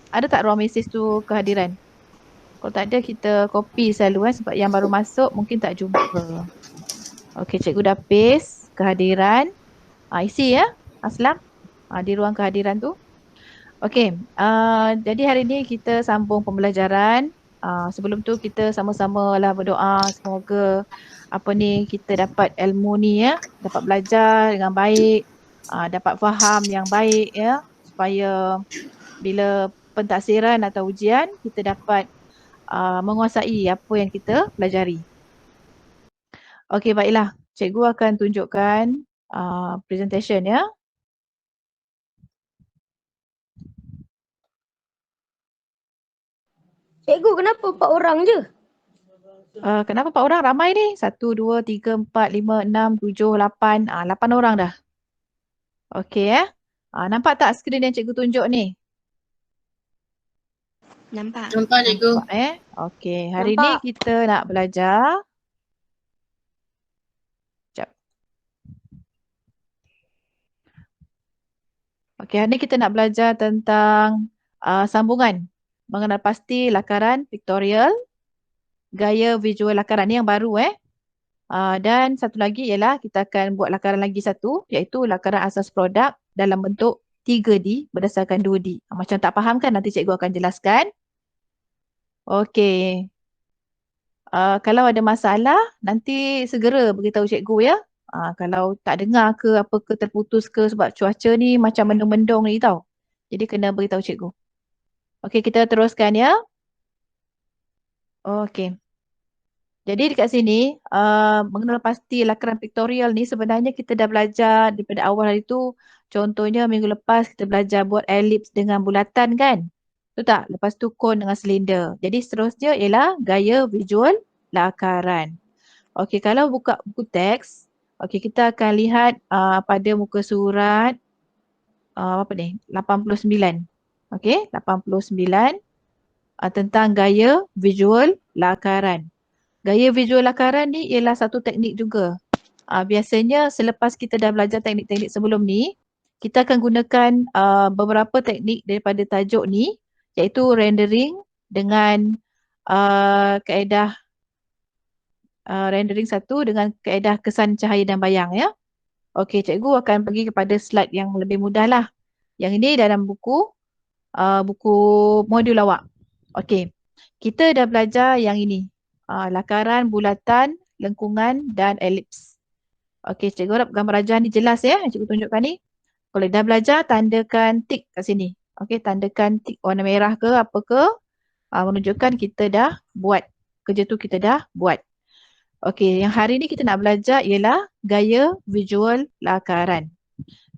ada tak ruang mesej tu kehadiran? Kalau tak ada, kita copy selalu sebab yang baru masuk mungkin tak jumpa. Okey, cikgu dah paste kehadiran. Isi ya, Aslam. Di ruang kehadiran tu. Okey, jadi hari ni kita sambung pembelajaran. Sebelum tu kita sama-sama lah berdoa semoga apa ni kita dapat ilmu ni ya, dapat belajar dengan baik, dapat faham yang baik ya, supaya bila pentaksiran atau ujian kita dapat menguasai apa yang kita pelajari. Okey, baiklah. Cikgu akan tunjukkan presentation ya. Cikgu, kenapa 4 orang je? Kenapa 4 orang? Ramai ni. 1, 2, 3, 4, 5, 6, 7, 8. 8 orang dah. Okey ya. Nampak tak skrin yang cikgu tunjuk ni? Nampak. Nampak cikgu. Nampak Okey. Hari ni Nampak. kita nak belajar. Sekejap. Okey, hari ni kita nak belajar tentang sambungan. Mengenal pasti lakaran pictorial, gaya visual lakaran ni yang baru dan satu lagi ialah kita akan buat lakaran lagi satu iaitu lakaran asas produk dalam bentuk 3D berdasarkan 2D. Macam tak faham kan, nanti cikgu akan jelaskan. Okey. Kalau ada masalah nanti segera beritahu cikgu ya. Kalau tak dengar ke apa ke terputus ke sebab cuaca ni macam mendung-mendung ni tau. Jadi kena beritahu cikgu. Okey, kita teruskan ya. Okey. Jadi dekat sini, mengenal pasti lakaran pictorial ni sebenarnya kita dah belajar daripada awal hari tu. Contohnya minggu lepas kita belajar buat elips dengan bulatan kan? Betul tak? Lepas tu kon dengan silinder. Jadi seterusnya ialah gaya visual lakaran. Okey, kalau buka buku teks, okey kita akan lihat pada muka surat apa ni? 89. Okey, 89 tentang gaya visual lakaran. Gaya visual lakaran ni ialah satu teknik juga. Biasanya selepas kita dah belajar teknik-teknik sebelum ni, kita akan gunakan beberapa teknik daripada tajuk ni, iaitu rendering dengan kaedah rendering satu dengan kaedah kesan cahaya dan bayang ya. Okey, cikgu akan pergi kepada slide yang lebih mudah lah. Yang ini dalam buku modul awak. Okey, kita dah belajar yang ini. Lakaran, bulatan, lengkungan dan elips. Okey, cikgu harap gambar rajah ni jelas ya, yang cikgu tunjukkan ni. Kalau dah belajar, tandakan tik kat sini. Okey, tandakan tik warna merah ke apa ke. Menunjukkan kita dah buat. Kerja tu kita dah buat. Okey, yang hari ni kita nak belajar ialah gaya visual lakaran.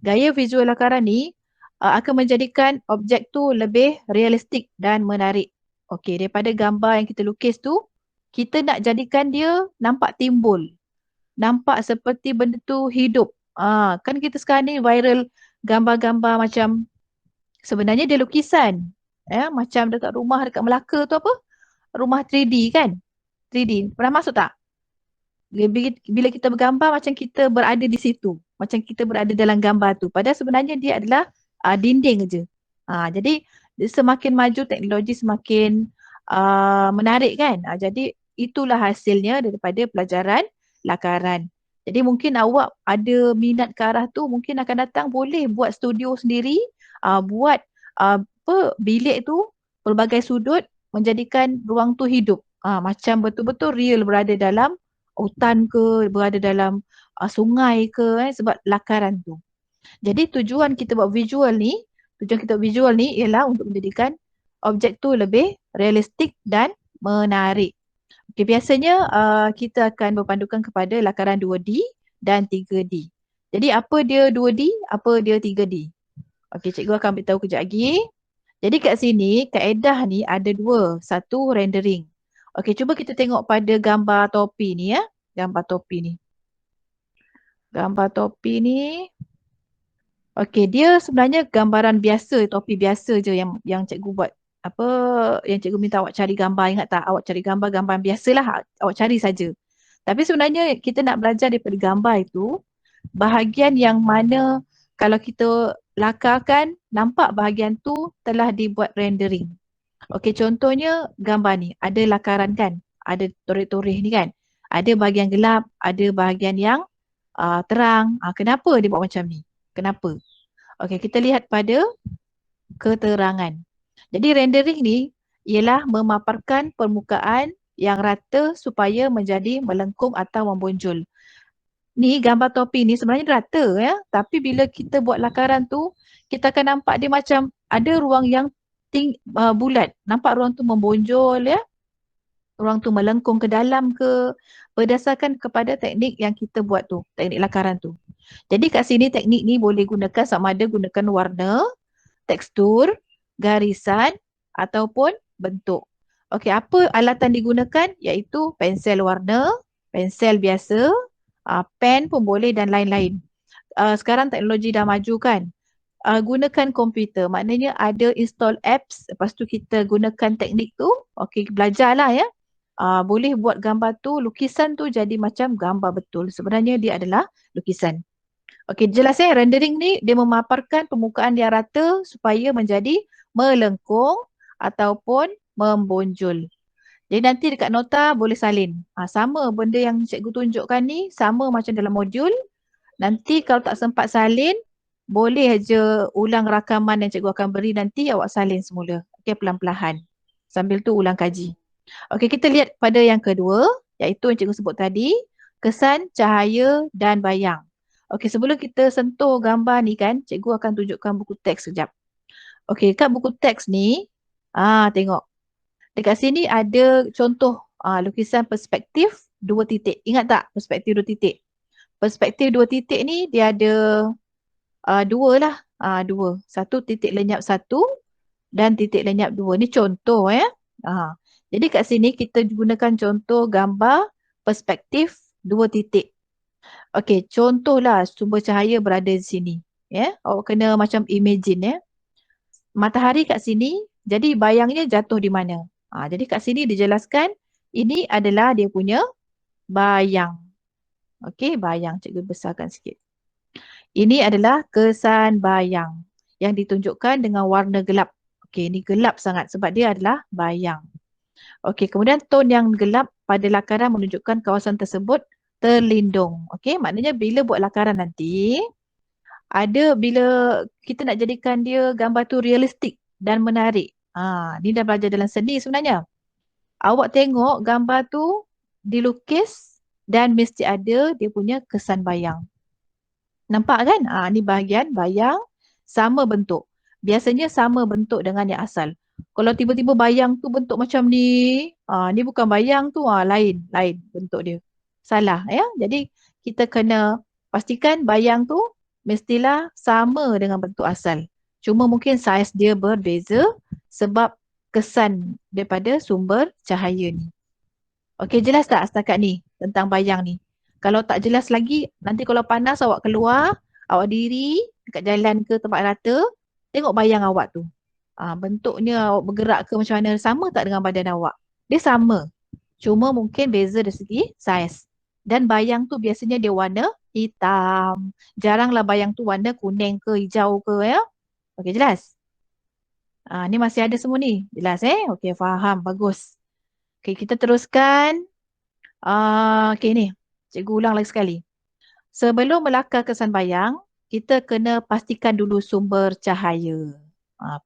Gaya visual lakaran ni akan menjadikan objek tu lebih realistik dan menarik. Okey, daripada gambar yang kita lukis tu, kita nak jadikan dia nampak timbul. Nampak seperti benda tu hidup. Kan kita sekarang ni viral gambar-gambar macam sebenarnya dia lukisan. Macam dekat rumah dekat Melaka tu apa? Rumah 3D kan? 3D. Pernah masuk tak? Bila kita bergambar macam kita berada di situ. Macam kita berada dalam gambar tu. Padahal sebenarnya dia adalah dinding je. Jadi semakin maju teknologi semakin menarik kan. Jadi itulah hasilnya daripada pelajaran lakaran. Jadi mungkin awak ada minat ke arah tu, mungkin akan datang boleh buat studio sendiri, buat bilik tu pelbagai sudut menjadikan ruang tu hidup. Macam betul-betul real berada dalam hutan ke, berada dalam sungai ke sebab lakaran tu. Jadi tujuan kita buat visual ni ialah untuk menjadikan objek tu lebih realistik dan menarik. Okay, biasanya kita akan berpandukan kepada lakaran 2D dan 3D. Jadi apa dia 2D, apa dia 3D? Okey, cikgu akan beritahu kejap lagi. Jadi kat sini kaedah ni ada dua. Satu rendering. Okey, cuba kita tengok pada gambar topi ni ya. Gambar topi ni. Gambar topi ni. Okey, dia sebenarnya gambaran biasa, topi biasa je yang cikgu buat. Apa yang cikgu minta awak cari gambar, ingat tak? Awak cari gambar biasalah, awak cari saja. Tapi sebenarnya kita nak belajar daripada gambar itu, bahagian yang mana kalau kita lakarkan, nampak bahagian tu telah dibuat rendering. Okey, contohnya gambar ni, ada lakaran kan? Ada toreh-toreh ni kan? Ada bahagian gelap, ada bahagian yang terang. Kenapa dia buat macam ni? Kenapa? Okey, kita lihat pada keterangan. Jadi rendering ni ialah memaparkan permukaan yang rata supaya menjadi melengkung atau membonjol. Ni gambar topi ni sebenarnya rata ya, tapi bila kita buat lakaran tu, kita akan nampak dia macam ada ruang yang bulat. Nampak ruang tu membonjol ya, ruang tu melengkung ke dalam ke, berdasarkan kepada teknik yang kita buat tu, teknik lakaran tu. Jadi kat sini teknik ni boleh gunakan sama ada gunakan warna, tekstur, garisan ataupun bentuk. Okey, apa alatan digunakan? Iaitu pensel warna, pensel biasa, pen pun boleh dan lain-lain. Sekarang teknologi dah maju kan? Gunakan komputer, maknanya ada install apps, lepas tu kita gunakan teknik tu, okey, belajarlah ya. Boleh buat gambar tu, lukisan tu jadi macam gambar betul. Sebenarnya dia adalah lukisan. Okey, jelas rendering ni dia memaparkan permukaan yang rata supaya menjadi melengkung ataupun membonjol. Jadi nanti dekat nota boleh salin. Sama benda yang cikgu tunjukkan ni, sama macam dalam modul. Nanti kalau tak sempat salin, boleh je ulang rakaman yang cikgu akan beri nanti, awak salin semula. Okey, pelan-pelan. Sambil tu ulang kaji. Okey, kita lihat pada yang kedua, iaitu yang cikgu sebut tadi, kesan, cahaya dan bayang. Okey, sebelum kita sentuh gambar ni kan, cikgu akan tunjukkan buku teks sekejap. Okey, kat buku teks ni, tengok. Dekat sini ada contoh lukisan perspektif 2 titik. Ingat tak perspektif 2 titik? Perspektif 2 titik ni dia ada dua lah. Dua. Satu titik lenyap satu dan titik lenyap dua. Ni contoh ya. Jadi kat sini kita gunakan contoh gambar perspektif 2 titik. Okey, contohlah sumber cahaya berada di sini. Ya, awak kena macam imagine ya. Matahari kat sini, jadi bayangnya jatuh di mana? Jadi kat sini dijelaskan ini adalah dia punya bayang. Okey, bayang. Cikgu besarkan sikit. Ini adalah kesan bayang yang ditunjukkan dengan warna gelap. Okey, ini gelap sangat sebab dia adalah bayang. Okey, kemudian tone yang gelap pada lakaran menunjukkan kawasan tersebut terlindung. Okey, maknanya bila buat lakaran nanti, bila kita nak jadikan dia gambar tu realistik dan menarik. Ni dah belajar dalam seni sebenarnya. Awak tengok gambar tu dilukis dan mesti ada dia punya kesan bayang. Nampak kan? Ni bahagian bayang sama bentuk. Biasanya sama bentuk dengan yang asal. Kalau tiba-tiba bayang tu bentuk macam ni, ni bukan bayang tu, lain bentuk dia. Salah ya. Jadi kita kena pastikan bayang tu mestilah sama dengan bentuk asal. Cuma mungkin saiz dia berbeza sebab kesan daripada sumber cahaya ni. Okey, jelas tak setakat ni tentang bayang ni? Kalau tak jelas lagi, nanti kalau panas awak keluar, awak diri dekat jalan ke tempat rata, tengok bayang awak tu. Bentuknya awak bergerak ke macam mana, sama tak dengan badan awak? Dia sama. Cuma mungkin beza dari segi saiz. Dan bayang tu biasanya dia warna hitam. Jaranglah bayang tu warna kuning ke hijau ke ya. Okey, jelas? Ni masih ada semua ni. Jelas Okey, faham. Bagus. Okey, kita teruskan. Okey ni. Cikgu ulang lagi sekali. Sebelum melakar kesan bayang, kita kena pastikan dulu sumber cahaya.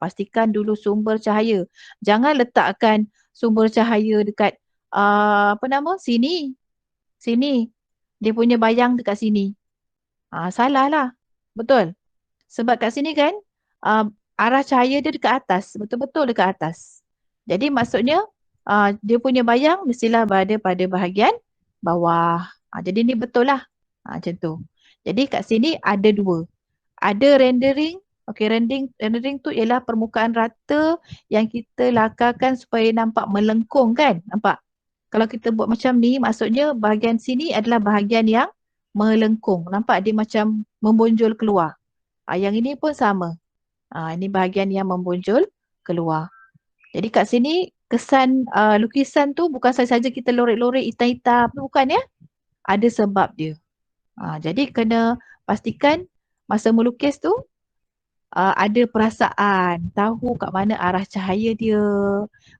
Pastikan dulu sumber cahaya. Jangan letakkan sumber cahaya dekat sini. Sini. Dia punya bayang dekat sini. Salah lah. Betul. Sebab kat sini kan arah cahaya dia dekat atas. Betul-betul dekat atas. Jadi maksudnya dia punya bayang mestilah berada pada bahagian bawah. Jadi ni betul lah. Macam tu. Jadi kat sini ada dua. Ada rendering. Okey, rendering tu ialah permukaan rata yang kita lakarkan supaya nampak melengkung kan? Nampak? Kalau kita buat macam ni, maksudnya bahagian sini adalah bahagian yang melengkung. Nampak dia macam membonjol keluar. Yang ini pun sama. Ini bahagian yang membonjol keluar. Jadi kat sini kesan lukisan tu bukan saja kita lorek-lorek hitam-hitam. Bukan ya. Ada sebab dia. Jadi kena pastikan masa melukis tu ada perasaan, tahu kat mana arah cahaya dia.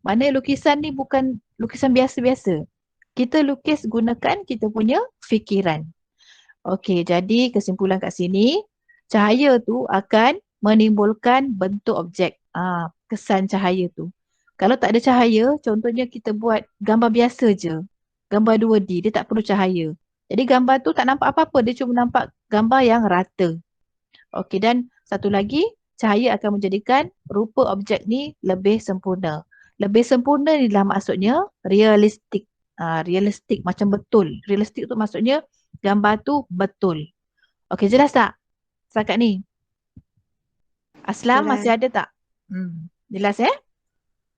Mana lukisan ni bukan lukisan biasa-biasa. Kita lukis gunakan kita punya fikiran. Okey, jadi kesimpulan kat sini, cahaya tu akan menimbulkan bentuk objek. Kesan cahaya tu. Kalau tak ada cahaya, contohnya kita buat gambar biasa je. Gambar 2D, dia tak perlu cahaya. Jadi gambar tu tak nampak apa-apa, dia cuma nampak gambar yang rata. Okey, dan satu lagi, cahaya akan menjadikan rupa objek ni lebih sempurna. Lebih sempurna ni lah maksudnya realistik. Realistik macam betul. Realistik tu maksudnya gambar tu betul. Okey, jelas tak? Setakat ni. Aslam Jelas. masih ada tak? Jelas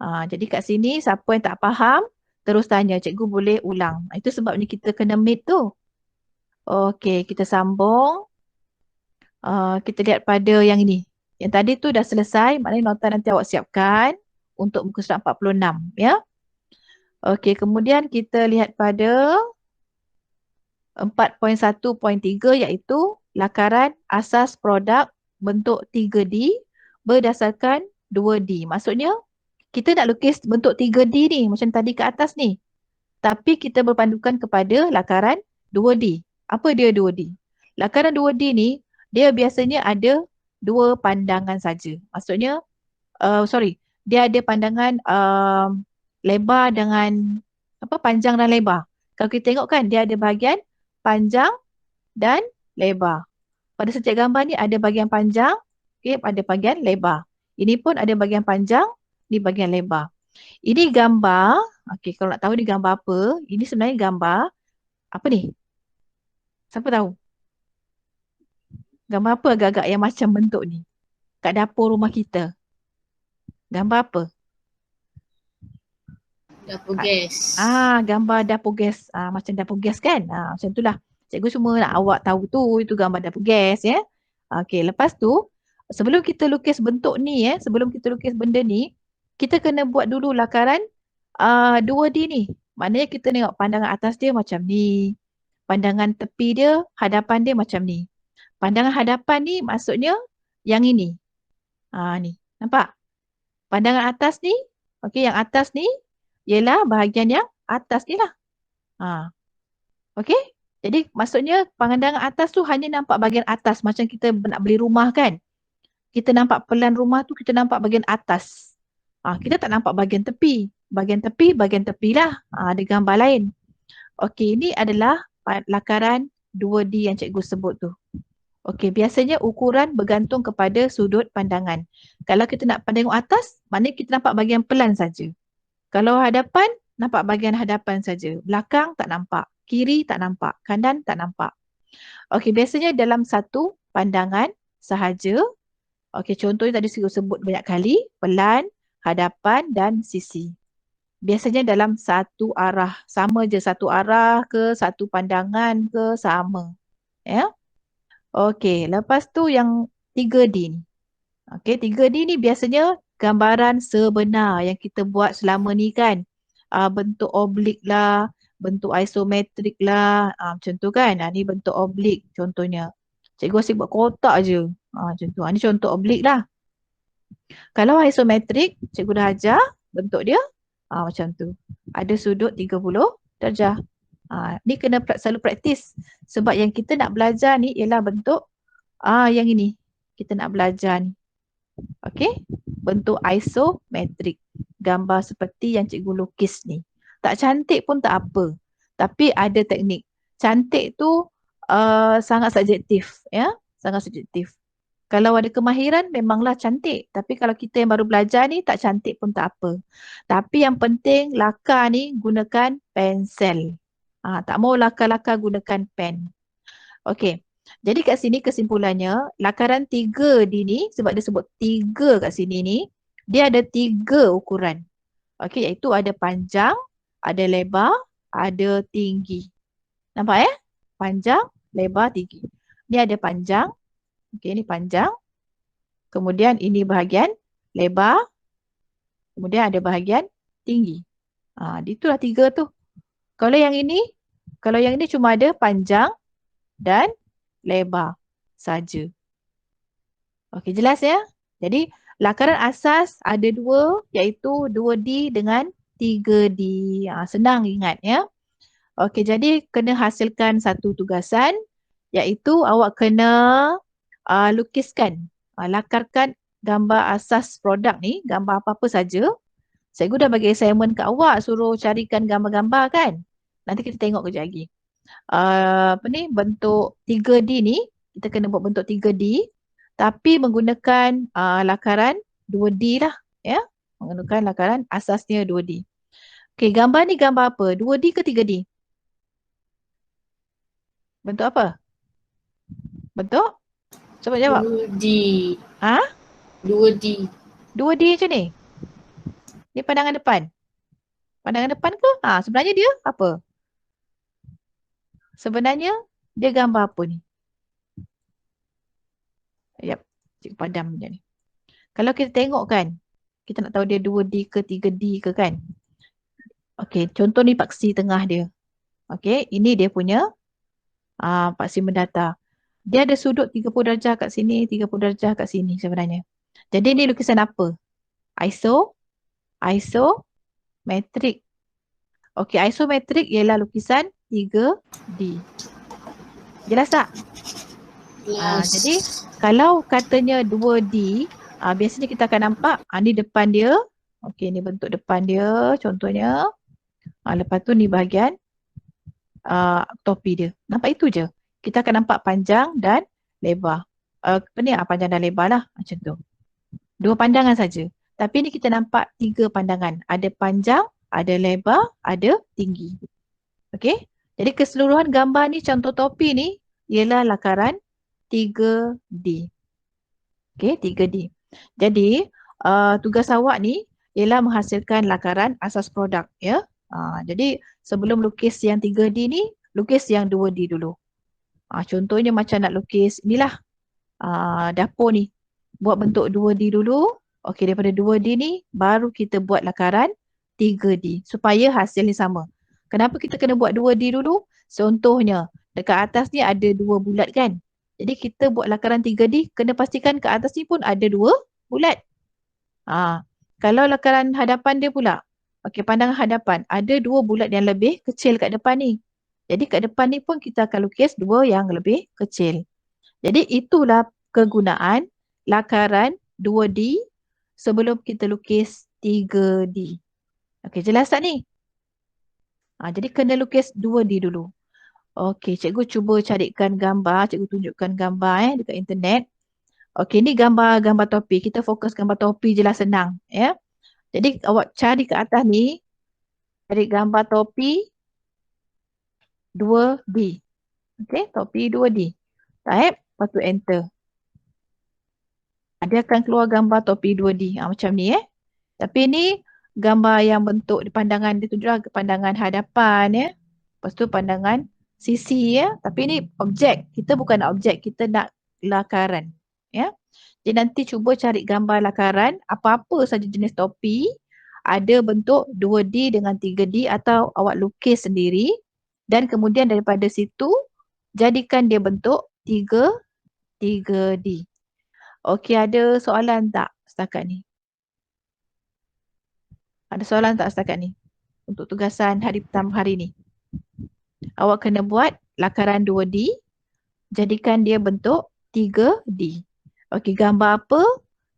jadi kat sini siapa yang tak faham, terus tanya. Cikgu boleh ulang. Itu sebabnya kita kena meet tu. Okey, kita sambung. Kita lihat pada yang ini. Yang tadi tu dah selesai, maknanya nota nanti awak siapkan untuk muka surat 46. Ya. Okey, kemudian kita lihat pada 4.1.3 iaitu lakaran asas produk bentuk 3D berdasarkan 2D. Maksudnya, kita nak lukis bentuk 3D ni macam tadi ke atas ni. Tapi kita berpandukan kepada lakaran 2D. Apa dia 2D? Lakaran 2D ni, dia biasanya ada dua pandangan saja. Maksudnya, dia ada pandangan lebar dengan panjang dan lebar. Kalau kita tengok kan, dia ada bahagian panjang dan lebar. Pada setiap gambar ni ada bahagian panjang, ada bahagian lebar. Ini pun ada bahagian panjang, ni bahagian lebar. Ini gambar, kalau nak tahu ni gambar apa, ini sebenarnya gambar, apa ni? Siapa tahu? Gambar apa agak-agak yang macam bentuk ni? Kat dapur rumah kita. Gambar apa? Dapur gas. Gambar dapur gas. Macam dapur gas kan? Macam itulah. Cikgu cuma nak awak tahu tu, itu gambar dapur gas ya. Okey, lepas tu, sebelum kita lukis bentuk ni sebelum kita lukis benda ni, kita kena buat dulu lakaran 2D ni. Maknanya kita tengok pandangan atas dia macam ni. Pandangan tepi dia, hadapan dia macam ni. Pandangan hadapan ni maksudnya yang ini. Ni. Nampak? Pandangan atas ni, yang atas ni ialah bahagian yang atas ni lah. Okey? Jadi maksudnya pandangan atas tu hanya nampak bahagian atas macam kita nak beli rumah kan. Kita nampak pelan rumah tu, kita nampak bahagian atas. Kita tak nampak bahagian tepi. Bahagian tepi lah. Ada gambar lain. Okey, ini adalah lakaran 2D yang cikgu sebut tu. Okey, biasanya ukuran bergantung kepada sudut pandangan. Kalau kita nak tengok atas, maknanya kita nampak bahagian pelan saja. Kalau hadapan, nampak bahagian hadapan saja. Belakang tak nampak. Kiri tak nampak. Kanan tak nampak. Okey, biasanya dalam satu pandangan sahaja. Okey, contohnya tadi saya sebut banyak kali. Pelan, hadapan dan sisi. Biasanya dalam satu arah. Sama je satu arah ke, satu pandangan ke, sama. Ya. Okey, lepas tu yang 3D ni. Okey, 3D ni biasanya gambaran sebenar yang kita buat selama ni kan. Bentuk oblik lah, bentuk isometrik lah, macam tu kan. Ni bentuk oblik contohnya. Cikgu asyik buat kotak je. Macam tu. Ni contoh oblik lah. Kalau isometrik, cikgu dah ajar bentuk dia macam tu. Ada sudut 30 darjah. Ni kena selalu praktis. Sebab yang kita nak belajar ni ialah bentuk yang ini. Kita nak belajar ni. Okey, bentuk isometrik. Gambar seperti yang cikgu lukis ni. Tak cantik pun tak apa. Tapi ada teknik. Cantik tu sangat subjektif. Ya, sangat subjektif. Kalau ada kemahiran memanglah cantik. Tapi kalau kita yang baru belajar ni tak cantik pun tak apa. Tapi yang penting lakar ni gunakan pensel. Tak mau lakar-lakar gunakan pen. Okey. Jadi kat sini kesimpulannya, lakaran 3D ni, sebab dia sebut 3 kat sini ni, dia ada 3 ukuran. Okey, iaitu ada panjang, ada lebar, ada tinggi. Nampak Panjang, lebar, tinggi. Ni ada panjang. Okey, ni panjang. Kemudian ini bahagian lebar. Kemudian ada bahagian tinggi. Itulah 3 tu. Kalau yang ini cuma ada panjang dan lebar saja. Okey, jelas ya? Jadi lakaran asas ada dua, iaitu 2D dengan 3D. Senang ingat ya. Okey, jadi kena hasilkan satu tugasan, iaitu awak kena lukiskan, lakarkan gambar asas produk ni, gambar apa-apa saja. Cikgu dah bagi assignment kat awak, suruh carikan gambar-gambar kan. Nanti kita tengok kejap lagi. Apa ni, bentuk 3D ni, kita kena buat bentuk 3D, tapi menggunakan lakaran 2D lah. Ya, menggunakan lakaran asasnya 2D. Okey, gambar ni gambar apa? 2D ke 3D? Bentuk apa? Bentuk? Cuba jawab. 2D. Ha? 2D. 2D macam ni? Ni pandangan depan. Pandangan depan ke? Sebenarnya dia apa? Sebenarnya dia gambar apa ni? Yap, cikgu padam macam ni. Kalau kita tengok kan, kita nak tahu dia 2D ke 3D ke kan? Okey, contoh ni paksi tengah dia. Okey, ini dia punya paksi mendatar. Dia ada sudut 30 darjah kat sini, 30 darjah kat sini sebenarnya. Jadi ni lukisan apa? Isometrik. Okey, isometrik ialah lukisan 3D. Jelas tak? Yes. Jadi kalau katanya 2D, biasanya kita akan nampak ni depan dia. Okey, ni bentuk depan dia contohnya. Lepas tu ni bahagian topi dia. Nampak itu je. Kita akan nampak panjang dan lebar. Apa ni? Panjang dan lebar lah. Macam tu. Dua pandangan saja. Tapi ni kita nampak 3 pandangan. Ada panjang, ada lebar, ada tinggi. Okey? Jadi keseluruhan gambar ni, contoh topi ni ialah lakaran 3D. Okey, 3D. Jadi tugas awak ni ialah menghasilkan lakaran asas produk. Ya. Jadi sebelum lukis yang 3D ni, lukis yang 2D dulu. Contohnya macam nak lukis inilah dapur ni. Buat bentuk 2D dulu. Okey, daripada 2D ni baru kita buat lakaran 3D supaya hasil ni sama. Kenapa kita kena buat 2D dulu? Contohnya dekat atas ni ada 2 bulat kan? Jadi kita buat lakaran 3D, kena pastikan ke atas ni pun ada 2 bulat. Kalau lakaran hadapan dia pula, okey, pandangan hadapan, ada 2 bulat yang lebih kecil kat depan ni. Jadi kat depan ni pun kita akan lukis 2 yang lebih kecil. Jadi itulah kegunaan lakaran 2D sebelum kita lukis 3D. Okey, jelas tak ni? Jadi kena lukis 2D dulu. Okey, cikgu cuba carikan gambar, cikgu tunjukkan gambar dekat internet. Okey, ni gambar topi. Kita fokus gambar topi je lah, senang. Ya. Jadi awak cari ke atas ni, cari gambar topi 2D. Okey, topi 2D. Type, lepas tu enter. Dia akan keluar gambar topi 2D. Macam ni Tapi ni gambar yang bentuk di pandangan, dia tunjuklah pandangan hadapan Lepas tu pandangan sisi Tapi ni objek. Kita bukan nak objek, kita nak lakaran. Jadi nanti cuba cari gambar lakaran apa-apa saja jenis topi ada bentuk 2D dengan 3D atau awak lukis sendiri dan kemudian daripada situ jadikan dia bentuk 3D. Okey, ada soalan tak setakat ni? Ada soalan tak setakat ni? Untuk tugasan hari pertama hari ni. Awak kena buat lakaran 2D, jadikan dia bentuk 3D. Okey, gambar apa?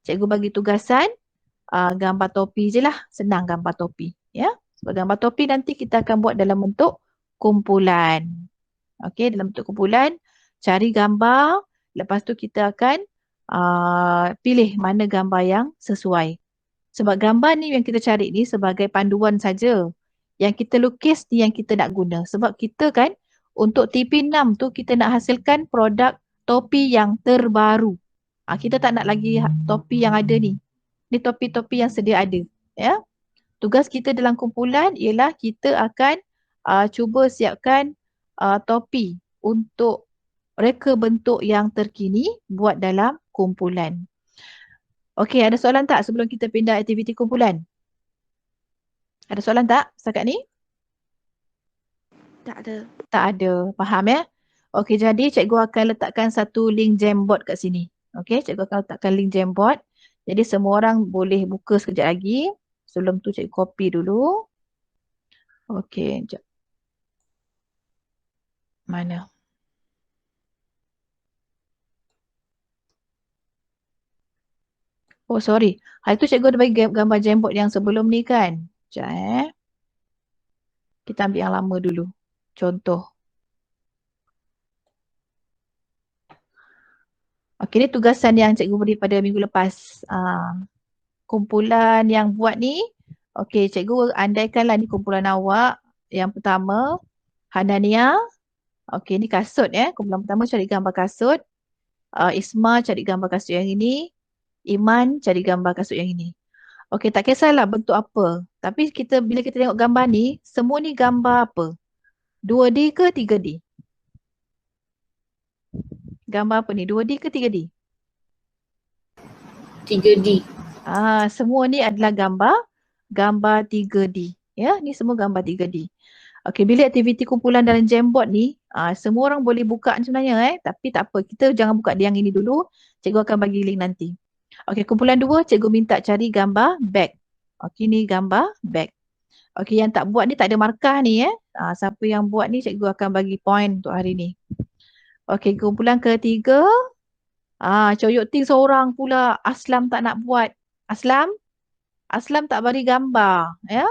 Cikgu bagi tugasan, gambar topi je lah. Senang gambar topi. Ya. Sebab gambar topi nanti kita akan buat dalam bentuk kumpulan. Okey, dalam bentuk kumpulan, cari gambar. Lepas tu kita akan pilih mana gambar yang sesuai. Sebab gambar ni yang kita cari ni sebagai panduan saja. Yang kita lukis ni yang kita nak guna. Sebab kita kan untuk TP6 tu kita nak hasilkan produk topi yang terbaru. Kita tak nak lagi topi yang ada ni. Ni topi-topi yang sedia ada. Ya. Tugas kita dalam kumpulan ialah kita akan cuba siapkan topi untuk reka bentuk yang terkini buat dalam kumpulan. Okey, ada soalan tak sebelum kita pindah aktiviti kumpulan? Ada soalan tak setakat ni? Tak ada. Tak ada. Faham ya? Okey, jadi cikgu akan letakkan satu link Jamboard kat sini. Okey, cikgu akan letakkan link Jamboard. Jadi semua orang boleh buka sekejap lagi. Sebelum tu cikgu copy dulu. Okey, sekejap. Mana? Oh, sorry. Hari tu cikgu ada bagi gambar Jamboard yang sebelum ni kan? Sekejap. Kita ambil yang lama dulu. Contoh. Okey, ni tugasan yang cikgu beri pada minggu lepas. Kumpulan yang buat ni, okey, cikgu andaikanlah ni kumpulan awak. Yang pertama, Hanania. Okey, ni kasut ya. Kumpulan pertama cari gambar kasut. Isma cari gambar kasut yang ini. Iman cari gambar kasut yang ini. Okey, tak kisahlah bentuk apa. Tapi bila kita tengok gambar ni, semua ni gambar apa? 2D ke 3D? Gambar apa ni? 2D ke 3D? 3D. Semua ni adalah gambar 3D. Ya, ni semua gambar 3D. Okey, bila aktiviti kumpulan dalam Jamboard ni, semua orang boleh buka sebenarnya tapi tak apa. Kita jangan buka yang ini dulu. Cikgu akan bagi link nanti. Okey, kumpulan 2, cikgu minta cari gambar bag. Okey, ni gambar bag. Okey, yang tak buat ni tak ada markah ni siapa yang buat ni cikgu akan bagi point untuk hari ni. Okey, kumpulan ketiga, Coyok Ting seorang pula. Aslam tak nak buat. Aslam tak bagi gambar ya.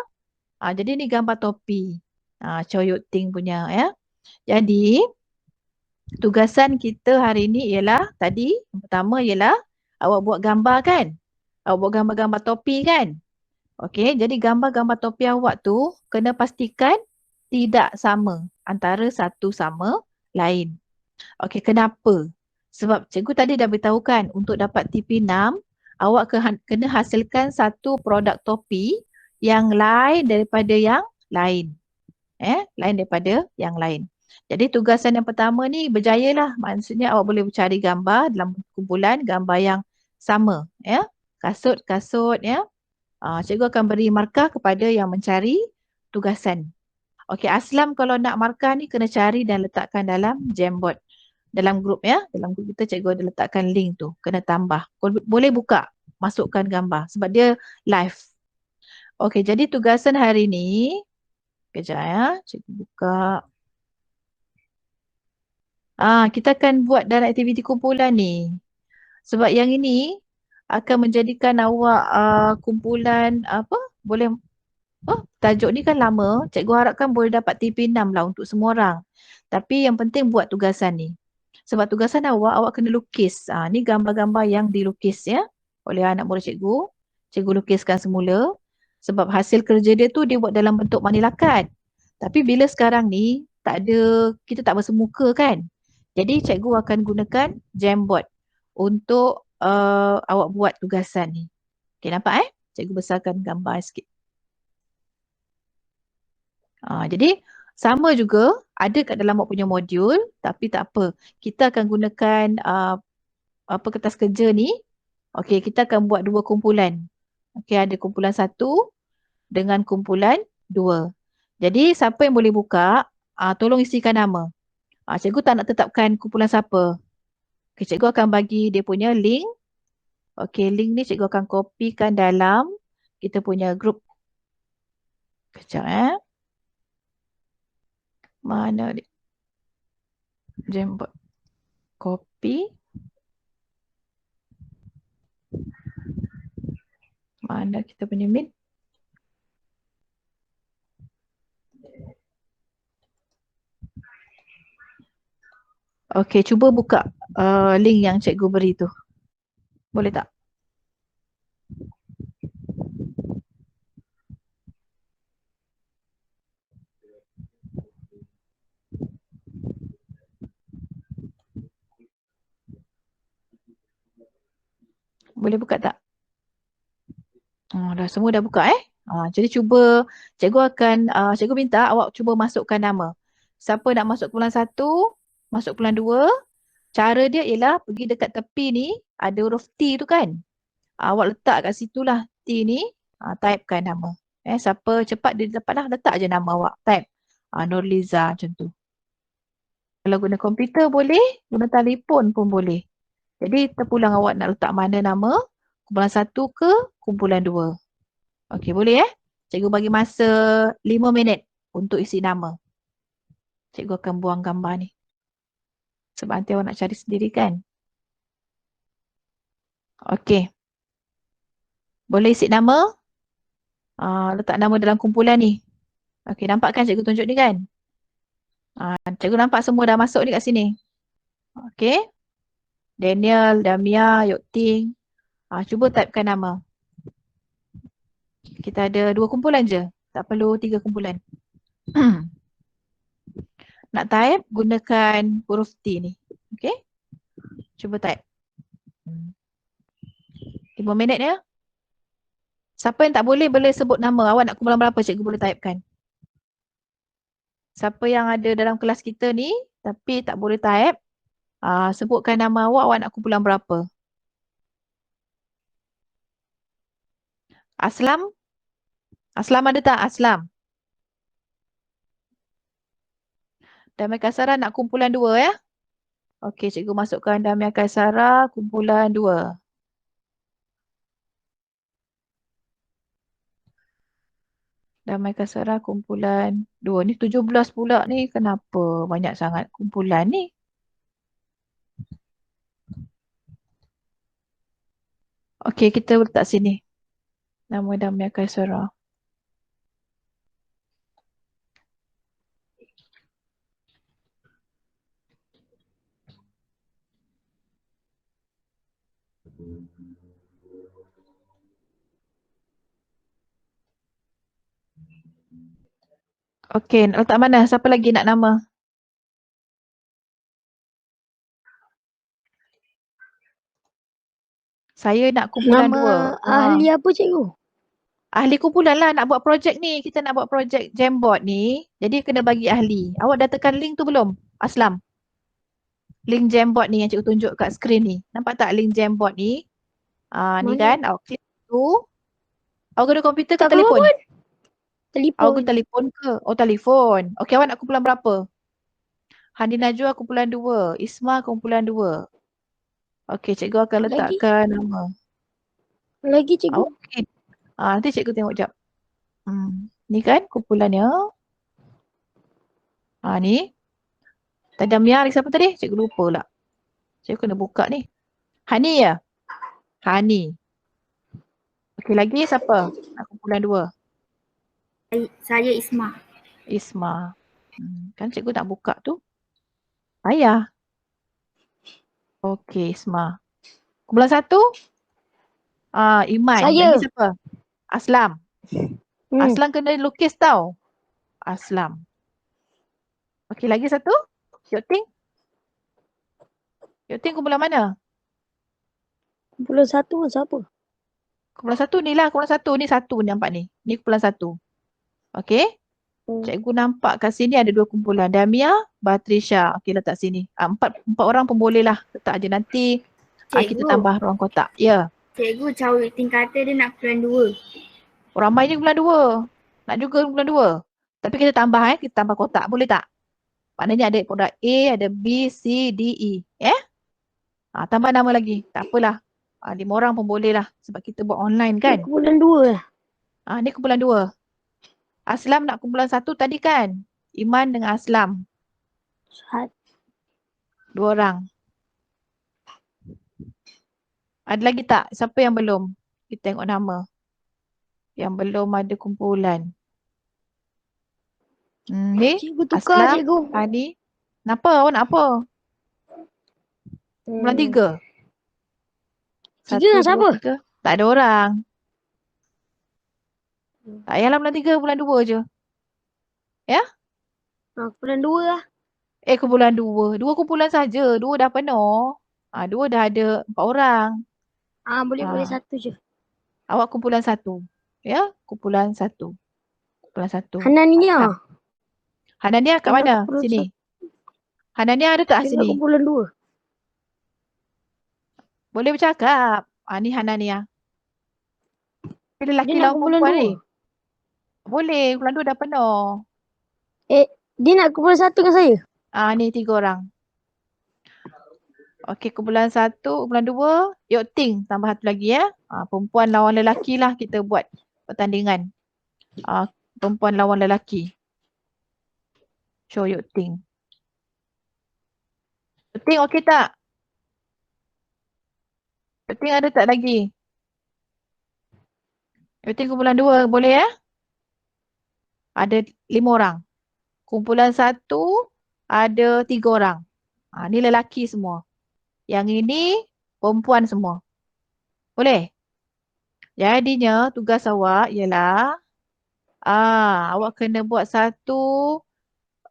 Jadi ni gambar topi. Coyok Ting punya ya. Jadi tugasan kita hari ni ialah tadi yang pertama ialah awak buat gambar kan? Awak buat gambar-gambar topi kan? Okey, jadi gambar-gambar topi awak tu kena pastikan tidak sama antara satu sama lain. Okey, kenapa? Sebab cikgu tadi dah beritahu kan untuk dapat TP6 awak kena hasilkan satu produk topi yang lain daripada yang lain. Lain daripada yang lain. Jadi tugasan yang pertama ni berjayalah. Maksudnya awak boleh cari gambar dalam kumpulan gambar yang sama ya. Kasut-kasut ya. Cikgu akan beri markah kepada yang mencari tugasan. Okey, Aslam kalau nak markah ni kena cari dan letakkan dalam Jamboard. Dalam grup ya. Dalam grup kita cikgu ada letakkan link tu. Kena tambah. Boleh buka. Masukkan gambar. Sebab dia live. Okey, jadi tugasan hari ni. Kejap ya. Cikgu buka. Kita akan buat dalam aktiviti kumpulan ni. Sebab yang ini akan menjadikan awak kumpulan apa? Boleh tajuk ni kan lama. Cikgu harapkan boleh dapat TP6 lah untuk semua orang. Tapi yang penting buat tugasan ni. Sebab tugasan awak kena lukis. Ni gambar-gambar yang dilukis ya oleh anak murid cikgu. Cikgu lukiskan semula. Sebab hasil kerja dia tu dia buat dalam bentuk manilakat. Tapi bila sekarang ni kita tak bersemuka kan. Jadi cikgu akan gunakan Jamboard untuk awak buat tugasan ni. Okay, nampak Cikgu besarkan gambar sikit. Jadi sama juga ada kat dalam awak punya modul tapi tak apa. Kita akan gunakan kertas kerja ni. Okey, kita akan buat dua kumpulan. Okey, ada kumpulan 1 dengan kumpulan 2. Jadi siapa yang boleh buka, tolong isikan nama. Cikgu tak nak tetapkan kumpulan siapa. Okay, cikgu akan bagi dia punya link. Okey, link ni cikgu akan kopikan dalam kita punya grup. Kejap Mana dia? Jamboard. Copy. Mana kita punya meet? Okey, cuba buka link yang cikgu beri tu. Boleh tak? Boleh buka tak? Dah semua dah buka jadi cuba cikgu minta awak cuba masukkan nama. Siapa nak masuk kumpulan 1, masuk kumpulan 2. Cara dia ialah pergi dekat tepi ni ada huruf T tu kan. Awak letak kat situlah T ni, typekan nama. Siapa cepat dia dapatlah, letak je nama awak, type. Nurliza macam tu. Kalau guna komputer boleh, guna telefon pun boleh. Jadi terpulang awak nak letak mana nama kumpulan 1 ke kumpulan 2. Okey, boleh Cikgu bagi masa 5 minit untuk isi nama. Cikgu akan buang gambar ni. Sebab nanti awak nak cari sendiri kan. Okey. Boleh isi nama. Letak nama dalam kumpulan ni. Okey, nampak kan cikgu tunjuk ni kan? Cikgu nampak semua dah masuk ni kat sini. Okey. Daniel, Damia, Yok Ting. Cuba typekan nama. Kita ada 2 kumpulan je. Tak perlu 3 kumpulan. Nak type, gunakan huruf T ni. Okey. Cuba type. 5 minit ya. Siapa yang tak boleh sebut nama. Awak nak kumpulan berapa cikgu boleh typekan. Siapa yang ada dalam kelas kita ni tapi tak boleh type, sebutkan nama awak nak kumpulan berapa. Aslam? Aslam ada tak? Aslam? Damai Kaisara nak kumpulan 2 ya. Okey, cikgu masukkan Damai Kaisara kumpulan 2. Damai Kaisara kumpulan 2. Ni 17 pula ni. Kenapa banyak sangat kumpulan ni? Okey, kita letak sini. Nama Damai Kaisara. Okey, nak letak mana? Siapa lagi nak nama? Saya nak kumpulan 2. Nama ahli apa cikgu? Ahli kumpulan lah nak buat projek ni. Kita nak buat projek Jamboard ni. Jadi kena bagi ahli. Awak dah tekan link tu belum? Aslam. Link Jamboard ni yang cikgu tunjuk kat skrin ni. Nampak tak link Jamboard ni? Ni kan. Awak klik tu. Awak guna komputer ke telefon? Telefon. Awak guna telefon ke? Oh, telefon. Okey, awak nak kumpulan berapa? Handi Najwa kumpulan 2. Isma kumpulan 2. Okey, cikgu akan letakkan nama. Lagi cikgu. Okey. Nanti cikgu tengok jap. Ni kan kumpulannya. Ni. Tadi Damia lagi siapa tadi? Cikgu lupa pula. Cikgu kena buka ni. Hani ya? Hani. Okey, lagi siapa? Nak kumpulan 2. Saya Isma. Isma. Kan cikgu nak buka tu. Ayah. Okey, Isma. Kumpulan 1? Iman. Saya. Lagi siapa? Aslam. Aslam kena lukis tau. Aslam. Okey, lagi satu? Yok Ting? Yok Ting kumpulan mana? Kumpulan 1 siapa? Kumpulan 1 ni lah. Kumpulan 1 ni 1 ni nampak ni. Ni kumpulan 1. Okey. Cikgu nampak kat sini ada 2 kumpulan. Damia, Batrisha. Okey, letak sini. 4 orang pun boleh lah. Letak je nanti. Kita tambah ruang kotak. Ya. Cikgu, Cawi Ting kata dia nak kumpulan 2. Ramai je kumpulan 2. Nak juga kumpulan 2. Tapi kita tambah kita tambah kotak. Boleh tak? Maknanya ada produk A, ada B, C, D, E. Tambah nama lagi. Tak apalah. 5 orang pun boleh lah. Sebab kita buat online kan. Kumpulan 2 lah. Ni kumpulan 2. Aslam nak kumpulan 1 tadi kan? Iman dengan Aslam. 2 orang. Ada lagi tak? Siapa yang belum? Kita tengok nama. Yang belum ada kumpulan. Ni Cikgu tukar Aslam, cikgu. Hani. Kenapa? Awak nak apa? Kumpulan 3. 3 dengan siapa? 3. Tak ada orang. Tak payahlah kumpulan 3, kumpulan 2 je. Ya? Kumpulan 2 lah. Kumpulan 2. 2 kumpulan saja. 2 dah penuh. 2 dah ada 4 orang. Boleh 1 je. Awak kumpulan 1. Ya? Kumpulan 1. Kumpulan 1. Hanania. Hanania kat mana? Sini. Hanania ada tak sini? Kumpulan 2. Boleh bercakap. Ni Hanania. Dia lelaki lawan kumpulan perempuan 2. ni. Boleh. Kumpulan 2 dah penuh. Dia nak kumpulan 1 dengan saya? Ni 3 orang. Okey, kumpulan 1, kumpulan 2, Yok Ting tambah satu lagi ya. Perempuan lawan lelaki lah kita buat pertandingan. Perempuan lawan lelaki. Show Yok Ting. Yok Ting okey tak? Yok Ting ada tak lagi? Yok Ting kumpulan 2 boleh ya? Ada 5 orang. Kumpulan 1 ada 3 orang. Ni lelaki semua. Yang ini perempuan semua. Boleh? Jadinya tugas awak ialah awak kena buat satu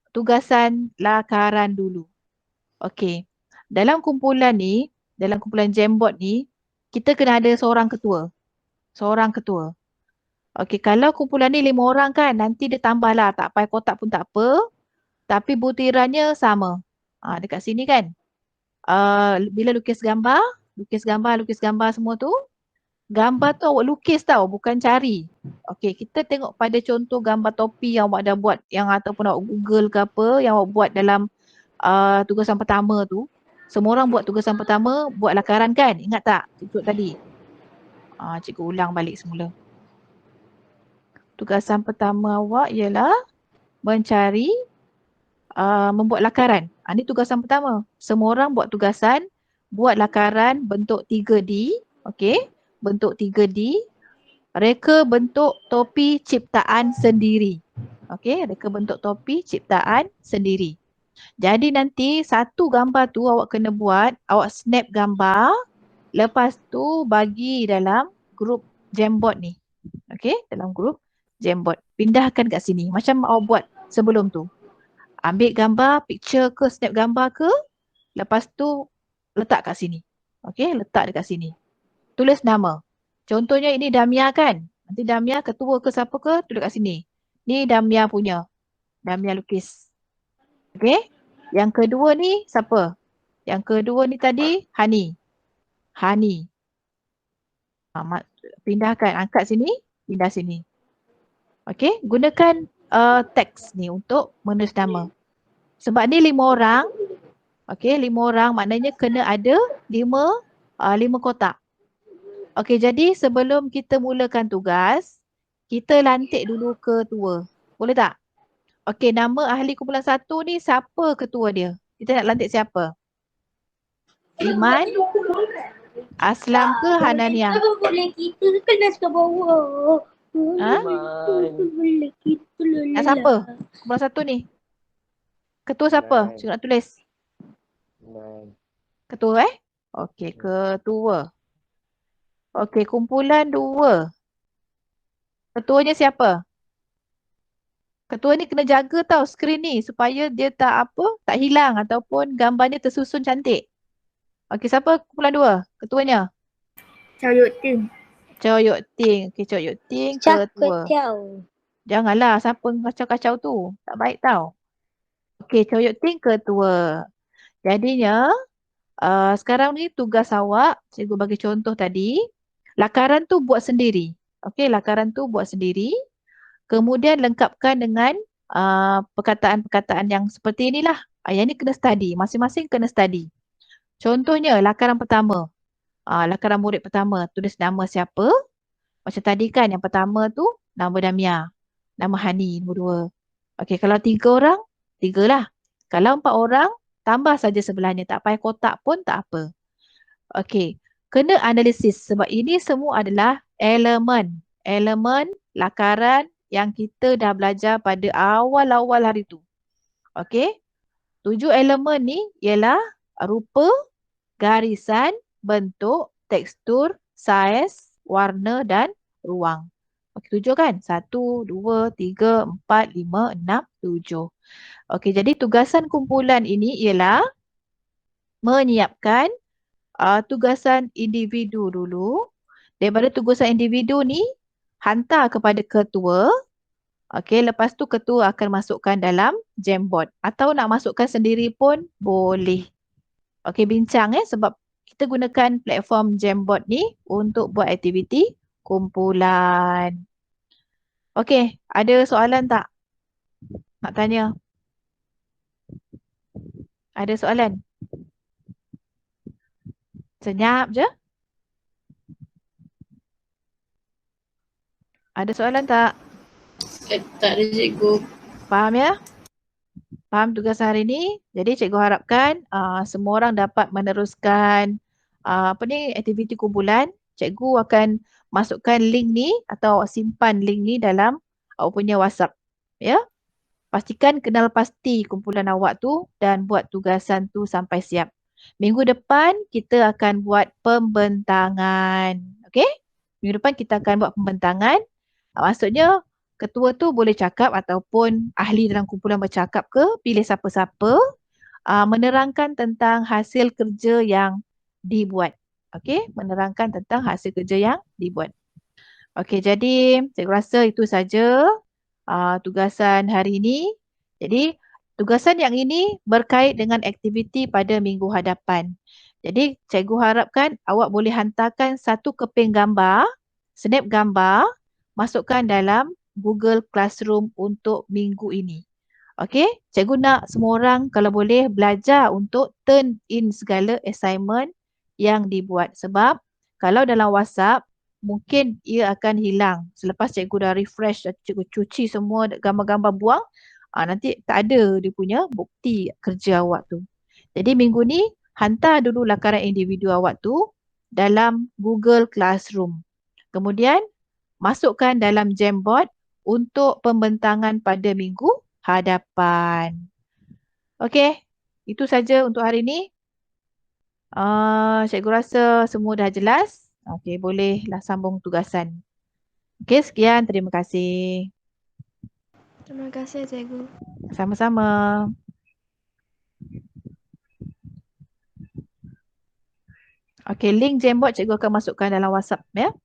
tugasan lakaran dulu. Okey. Dalam kumpulan ni, dalam kumpulan Jamboard ni, kita kena ada seorang ketua. Seorang ketua. Okey, kalau kumpulan ni 5 orang kan, nanti dia tambahlah. Tak payah kotak pun tak apa. Tapi butirannya sama. Dekat sini kan. Bila lukis gambar semua tu, gambar tu awak lukis tau, bukan cari. Okey, kita tengok pada contoh gambar topi yang awak dah buat, yang ataupun awak Google ke apa, yang awak buat dalam tugasan pertama tu. Semua orang buat tugasan pertama, buat lakaran kan? Ingat tak cikgu tadi? Cikgu ulang balik semula. Tugasan pertama awak ialah mencari, membuat lakaran. Ini tugasan pertama. Semua orang buat tugasan, buat lakaran bentuk 3D. Okey, bentuk 3D. Reka bentuk topi ciptaan sendiri. Okey, reka bentuk topi ciptaan sendiri. Jadi nanti satu gambar tu awak kena buat, awak snap gambar, lepas tu bagi dalam grup Jamboard ni. Okey, dalam grup Jamboard. Pindahkan kat sini macam awak buat sebelum tu. Ambil gambar, picture ke, snap gambar ke, lepas tu letak kat sini. Okey, letak dekat sini. Tulis nama. Contohnya ini Damia kan? Nanti Damia ketua ke siapa ke, tulis kat sini. Ni Damia punya. Damia lukis. Okey? Yang kedua ni siapa? Yang kedua ni tadi Hani. Hani. Pindahkan, angkat sini, pindah sini. Okey? Gunakan teks ni untuk menulis nama. Sebab ni 5 orang. Okey, 5 orang maknanya kena ada 5 kotak. Okey, jadi sebelum kita mulakan tugas, kita lantik dulu ketua. Boleh tak? Okey, nama ahli kumpulan 1 ni siapa ketua dia? Kita nak lantik siapa? Iman, Aslam ke Hanania? Boleh kita kelas ke bawah. Boleh kita Nak siapa? Kumpulan 1 ni. Ketua siapa? Cikgu nak tulis. Ketua Okey, ketua. Okey, kumpulan 2. Ketuanya siapa? Ketua ni kena jaga tau skrin ni supaya dia tak hilang ataupun gambarnya tersusun cantik. Okey, siapa kumpulan 2? Ketuanya? Chow Yok Ting. Chow Yok Ting. Okey, Chow Yok Ting ketua. Janganlah siapa kacau-kacau tu. Tak baik tau. Okey, Chow Yok Ting ketua. Jadinya sekarang ni tugas awak, cikgu bagi contoh tadi, lakaran tu buat sendiri. Okey, lakaran tu buat sendiri. Kemudian lengkapkan dengan perkataan-perkataan yang seperti inilah. Yang ni kena study. Masing-masing kena study. Contohnya lakaran pertama. Lakaran murid pertama. Tulis nama siapa. Macam tadi kan yang pertama tu nama Damia. Nama Hani nombor 2. Okey, kalau 3 orang, 3 lah. Kalau 4 orang, tambah saja sebelahnya. Tak payah kotak pun tak apa. Okey, kena analisis sebab ini semua adalah elemen. Elemen lakaran yang kita dah belajar pada awal-awal hari tu. Okey, 7 elemen ni ialah rupa, garisan, bentuk, tekstur, saiz, warna dan ruang. Okey, 7 kan? 1, 2, 3, 4, 5, 6, 7. Okey, jadi tugasan kumpulan ini ialah menyiapkan tugasan individu dulu. Daripada tugasan individu ni, hantar kepada ketua. Okey, lepas tu ketua akan masukkan dalam Jamboard. Atau nak masukkan sendiri pun boleh. Okey, bincang sebab kita gunakan platform Jamboard ni untuk buat aktiviti kumpulan. Okey, ada soalan tak? Nak tanya? Ada soalan? Senyap je. Ada soalan tak? Tak ada cikgu. Faham ya? Faham tugas hari ni? Jadi cikgu harapkan semua orang dapat meneruskan aktiviti kumpulan. Cikgu akan masukkan link ni atau simpan link ni dalam awak punya WhatsApp. Ya? Pastikan kenal pasti kumpulan awak tu dan buat tugasan tu sampai siap. Minggu depan kita akan buat pembentangan. Okey? Minggu depan kita akan buat pembentangan. Maksudnya ketua tu boleh cakap ataupun ahli dalam kumpulan bercakap ke, pilih siapa-siapa, menerangkan tentang hasil kerja yang dibuat. Okey? Menerangkan tentang hasil kerja yang dibuat. Okey, jadi saya rasa itu saja tugasan hari ini. Jadi tugasan yang ini berkait dengan aktiviti pada minggu hadapan. Jadi cikgu harapkan awak boleh hantarkan satu keping gambar, snap gambar, masukkan dalam Google Classroom untuk minggu ini. Okey, cikgu nak semua orang kalau boleh belajar untuk turn in segala assignment yang dibuat. Sebab kalau dalam WhatsApp, mungkin ia akan hilang. Selepas cikgu dah refresh, cikgu cuci semua gambar-gambar buang, nanti tak ada dia punya bukti kerja awak tu. Jadi minggu ni, hantar dulu lakaran individu awak tu dalam Google Classroom. Kemudian, masukkan dalam Jamboard untuk pembentangan pada minggu hadapan. Okey, itu saja untuk hari ini. Cikgu rasa semua dah jelas. Okey, bolehlah sambung tugasan. Okey, sekian. Terima kasih. Terima kasih, Cikgu. Sama-sama. Okey, link Jamboard cikgu akan masukkan dalam WhatsApp ya.